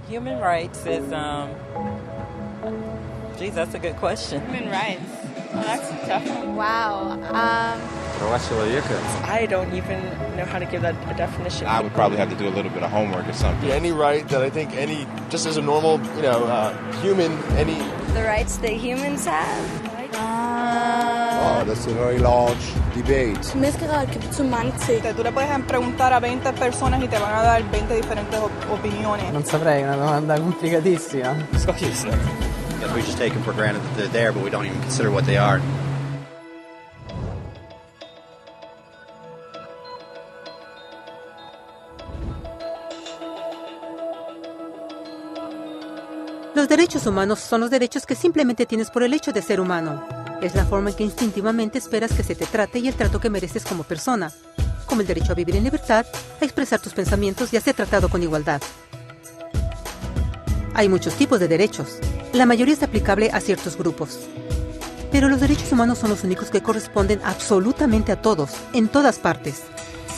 Human rights is, geez, that's a good question. Human rights. Well, that's a tough one. Wow. I don't even know how to give that a definition. I would probably have to do a little bit of homework or something. Any right that I think just as a normal, human, any... The rights that humans have. Oh, that's a very large debate. Så mange ting. Tú le puedes preguntar a 20 personas y te van a dar 20 diferentes opiniones. Non saprei, è una domanda complicatissima. We just take them for granted that they're there, but we don't even consider what they are. Los derechos humanos son los derechos que simplemente tienes por el hecho de ser humano. Es la forma en que instintivamente esperas que se te trate y el trato que mereces como persona, como el derecho a vivir en libertad, a expresar tus pensamientos y a ser tratado con igualdad. Hay muchos tipos de derechos. La mayoría es aplicable a ciertos grupos. Pero los derechos humanos son los únicos que corresponden absolutamente a todos, en todas partes.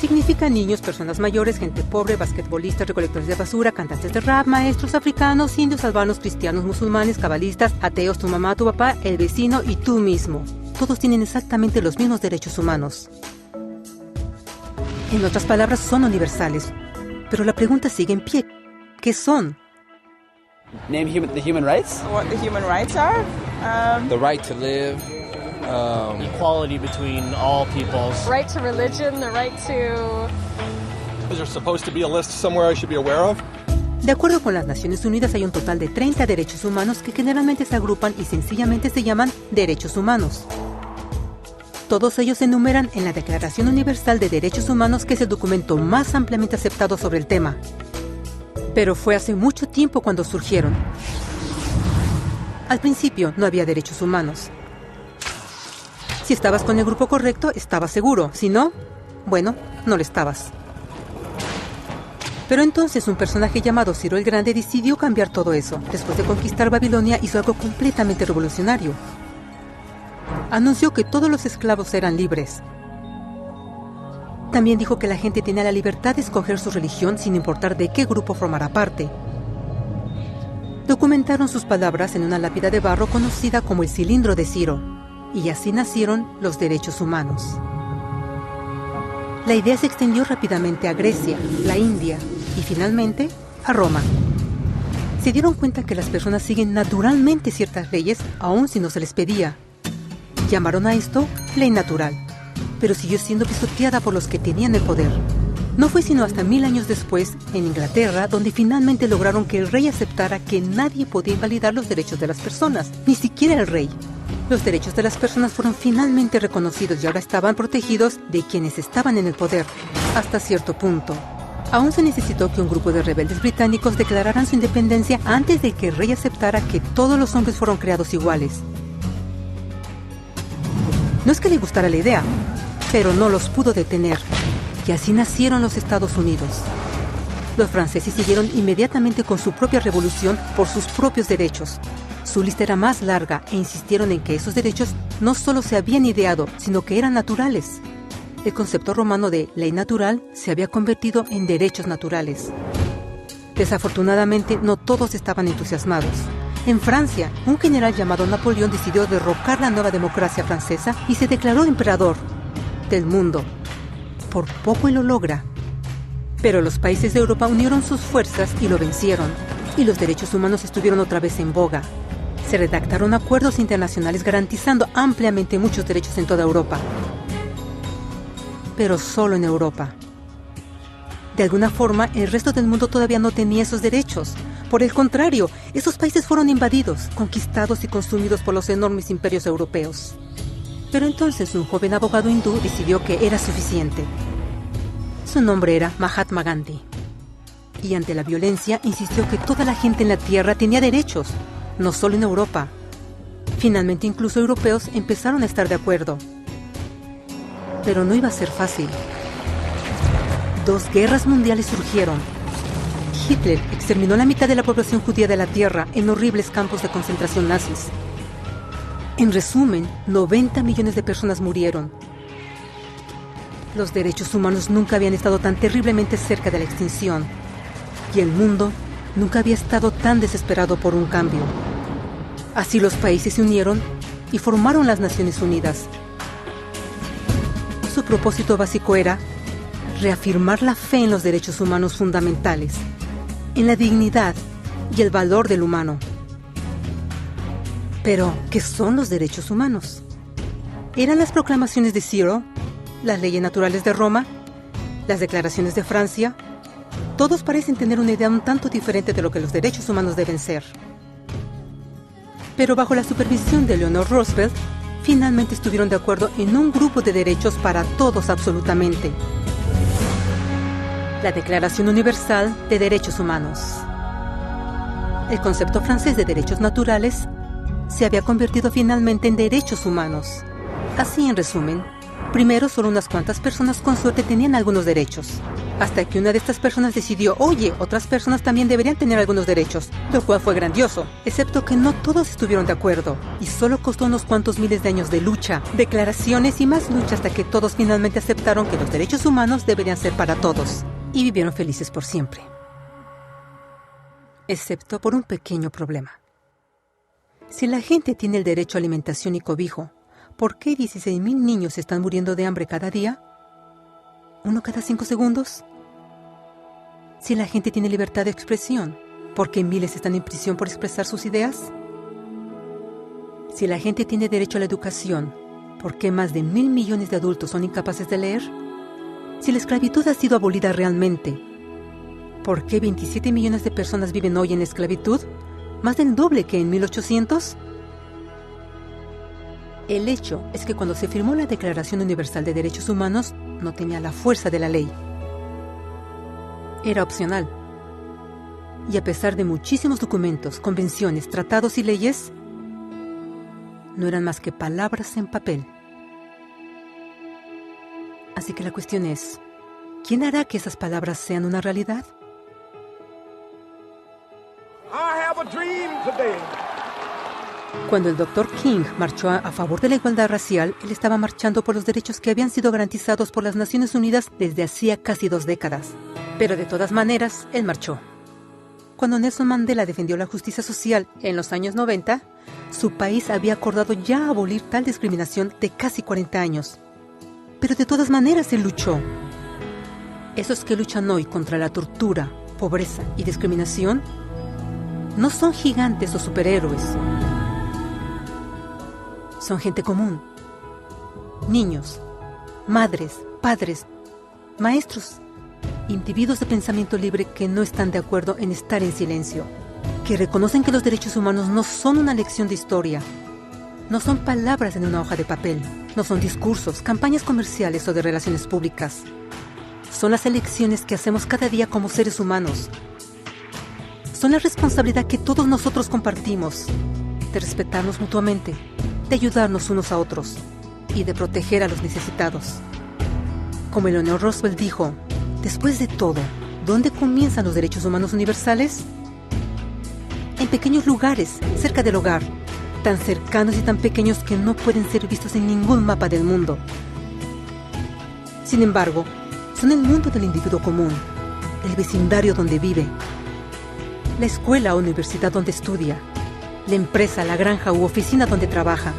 Significan niños, personas mayores, gente pobre, basquetbolistas, recolectores de basura, cantantes de rap, maestros africanos, indios, albanos, cristianos, musulmanes, cabalistas, ateos, tu mamá, tu papá, el vecino y tú mismo. Todos tienen exactamente los mismos derechos humanos. En otras palabras, son universales. Pero la pregunta sigue en pie. ¿Qué son? Name the human rights? What the human rights are? The right to live. Equality between all peoples. Right to religion, the right to... Is there supposed to be a list somewhere I should be aware of? De acuerdo con las Naciones Unidas, hay un total de 30 derechos humanos que generalmente se agrupan y sencillamente se llaman derechos humanos. Todos ellos se enumeran en la Declaración Universal de Derechos Humanos, que es el documento más ampliamente aceptado sobre el tema. Pero fue hace mucho tiempo cuando surgieron. Al principio no había derechos humanos. Si estabas con el grupo correcto, estabas seguro. Si no, bueno, no lo estabas. Pero entonces un personaje llamado Ciro el Grande decidió cambiar todo eso. Después de conquistar Babilonia, hizo algo completamente revolucionario. Anunció que todos los esclavos eran libres. También dijo que la gente tenía la libertad de escoger su religión sin importar de qué grupo formara parte. Documentaron sus palabras en una lápida de barro conocida como el Cilindro de Ciro. Y así nacieron los derechos humanos. La idea se extendió rápidamente a Grecia, la India y finalmente a Roma. Se dieron cuenta que las personas siguen naturalmente ciertas leyes aun si no se les pedía. Llamaron a esto ley natural, pero siguió siendo pisoteada por los que tenían el poder. No fue sino hasta 1000 años después, en Inglaterra, donde finalmente lograron que el rey aceptara que nadie podía invalidar los derechos de las personas, ni siquiera el rey. Los derechos de las personas fueron finalmente reconocidos y ahora estaban protegidos de quienes estaban en el poder, hasta cierto punto. Aún se necesitó que un grupo de rebeldes británicos declararan su independencia antes de que el rey aceptara que todos los hombres fueron creados iguales. No es que le gustara la idea, pero no los pudo detener. Y así nacieron los Estados Unidos. Los franceses siguieron inmediatamente con su propia revolución por sus propios derechos. Su lista era más larga e insistieron en que esos derechos no solo se habían ideado, sino que eran naturales. El concepto romano de ley natural se había convertido en derechos naturales. Desafortunadamente, no todos estaban entusiasmados. En Francia, un general llamado Napoleón decidió derrocar la nueva democracia francesa y se declaró emperador del mundo. Por poco y lo logra. Pero los países de Europa unieron sus fuerzas y lo vencieron. Y los derechos humanos estuvieron otra vez en boga. Se redactaron acuerdos internacionales garantizando ampliamente muchos derechos en toda Europa. Pero solo en Europa. De alguna forma, el resto del mundo todavía no tenía esos derechos. Por el contrario, esos países fueron invadidos, conquistados y consumidos por los enormes imperios europeos. Pero entonces un joven abogado hindú decidió que era suficiente. Su nombre era Mahatma Gandhi. Y ante la violencia insistió que toda la gente en la tierra tenía derechos, no solo en Europa. Finalmente incluso europeos empezaron a estar de acuerdo. Pero no iba a ser fácil. 2 guerras mundiales surgieron. Hitler exterminó la mitad de la población judía de la tierra en horribles campos de concentración nazis. En resumen, 90 millones de personas murieron. Los derechos humanos nunca habían estado tan terriblemente cerca de la extinción. Y el mundo nunca había estado tan desesperado por un cambio. Así los países se unieron y formaron las Naciones Unidas. Su propósito básico era reafirmar la fe en los derechos humanos fundamentales, en la dignidad y el valor del humano. Pero, ¿qué son los derechos humanos? ¿Eran las proclamaciones de Ciro, las leyes naturales de Roma, las declaraciones de Francia? Todos parecen tener una idea un tanto diferente de lo que los derechos humanos deben ser. Pero bajo la supervisión de Eleanor Roosevelt, finalmente estuvieron de acuerdo en un grupo de derechos para todos absolutamente. La Declaración Universal de Derechos Humanos. El concepto francés de derechos naturales se había convertido finalmente en derechos humanos. Así, en resumen, primero solo unas cuantas personas con suerte tenían algunos derechos, hasta que una de estas personas decidió, oye, otras personas también deberían tener algunos derechos, lo cual fue grandioso, excepto que no todos estuvieron de acuerdo, y solo costó unos cuantos miles de años de lucha, declaraciones y más lucha hasta que todos finalmente aceptaron que los derechos humanos deberían ser para todos, y vivieron felices por siempre. Excepto por un pequeño problema. Si la gente tiene el derecho a alimentación y cobijo, ¿por qué 16,000 niños están muriendo de hambre cada día? ¿Uno cada 5 segundos? Si la gente tiene libertad de expresión, ¿por qué miles están en prisión por expresar sus ideas? Si la gente tiene derecho a la educación, ¿por qué más de 1,000 millones de adultos son incapaces de leer? Si la esclavitud ha sido abolida realmente, ¿por qué 27 millones de personas viven hoy en esclavitud? ¿Más del doble que en 1800? El hecho es que cuando se firmó la Declaración Universal de Derechos Humanos, no tenía la fuerza de la ley. Era opcional. Y a pesar de muchísimos documentos, convenciones, tratados y leyes, no eran más que palabras en papel. Así que la cuestión es, ¿quién hará que esas palabras sean una realidad? Cuando el Dr. King marchó a favor de la igualdad racial, él estaba marchando por los derechos que habían sido garantizados por las Naciones Unidas desde hacía casi 2 décadas. Pero de todas maneras, él marchó. Cuando Nelson Mandela defendió la justicia social en los años 90, su país había acordado ya abolir tal discriminación de casi 40 años. Pero de todas maneras él luchó. Esos que luchan hoy contra la tortura, pobreza y discriminación no son gigantes o superhéroes. Son gente común. Niños, madres, padres, maestros, individuos de pensamiento libre que no están de acuerdo en estar en silencio, que reconocen que los derechos humanos no son una lección de historia, no son palabras en una hoja de papel, no son discursos, campañas comerciales o de relaciones públicas. Son las elecciones que hacemos cada día como seres humanos. Son la responsabilidad que todos nosotros compartimos, de respetarnos mutuamente, de ayudarnos unos a otros y de proteger a los necesitados. Como Eleanor Roosevelt dijo, después de todo, ¿dónde comienzan los derechos humanos universales? En pequeños lugares, cerca del hogar, tan cercanos y tan pequeños que no pueden ser vistos en ningún mapa del mundo. Sin embargo, son el mundo del individuo común, el vecindario donde vive, la escuela o universidad donde estudia, la empresa, la granja u oficina donde trabaja.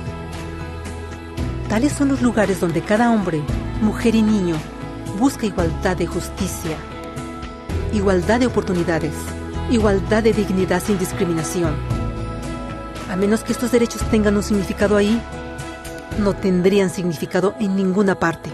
Tales son los lugares donde cada hombre, mujer y niño busca igualdad de justicia, igualdad de oportunidades, igualdad de dignidad sin discriminación. A menos que estos derechos tengan un significado ahí, no tendrían significado en ninguna parte.